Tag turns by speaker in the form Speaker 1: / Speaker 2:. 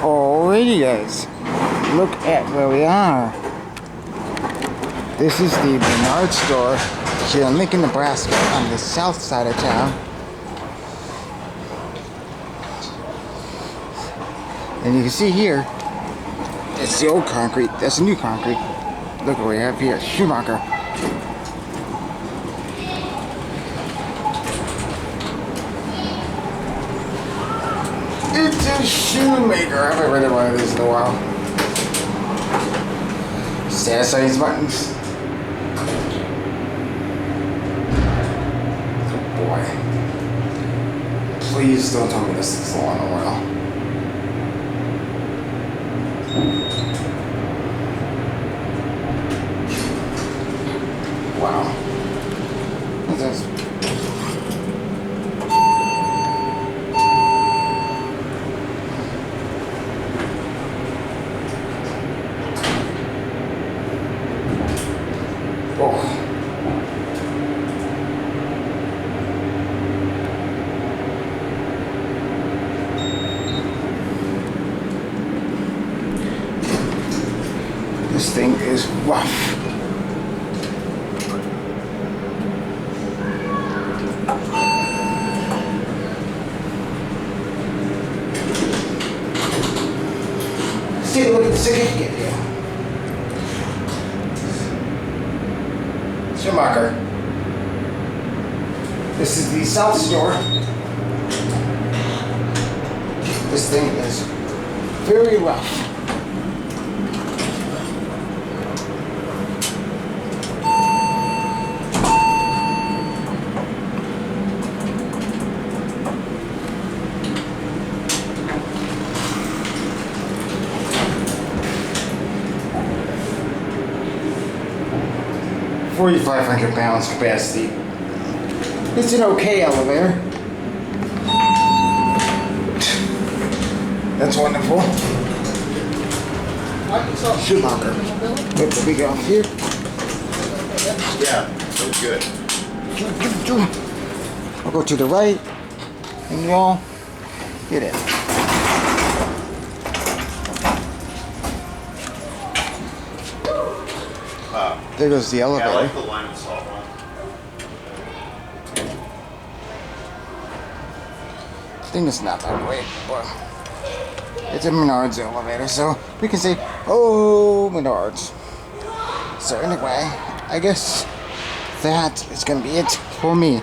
Speaker 1: Alrighty guys, look at where we are. This is the Menards store here in Lincoln, Nebraska on the south side of town. And you can see here, it's the old concrete, that's the new concrete. Look what we have here, Schumacher. It's a Shoemaker. I haven't read one of these in a while. Stand size buttons. Oh boy. Please don't tell me this is long a while. Wow. What's this? Oh. This thing is rough. Let's take a look at the certificate here. Schumacher. This is the South Store. This thing is very rough. £4,500 capacity. It's an okay elevator. That's wonderful. Schumacher. What do we got here?
Speaker 2: Yeah, looks good.
Speaker 1: I'll go to the right, and you all get in. There goes the elevator.
Speaker 2: Yeah, I like the lime and salt one.
Speaker 1: Thing is not that great, but it's a Menards elevator, so we can say, oh, Menards. So anyway, I guess that is going to be it for me.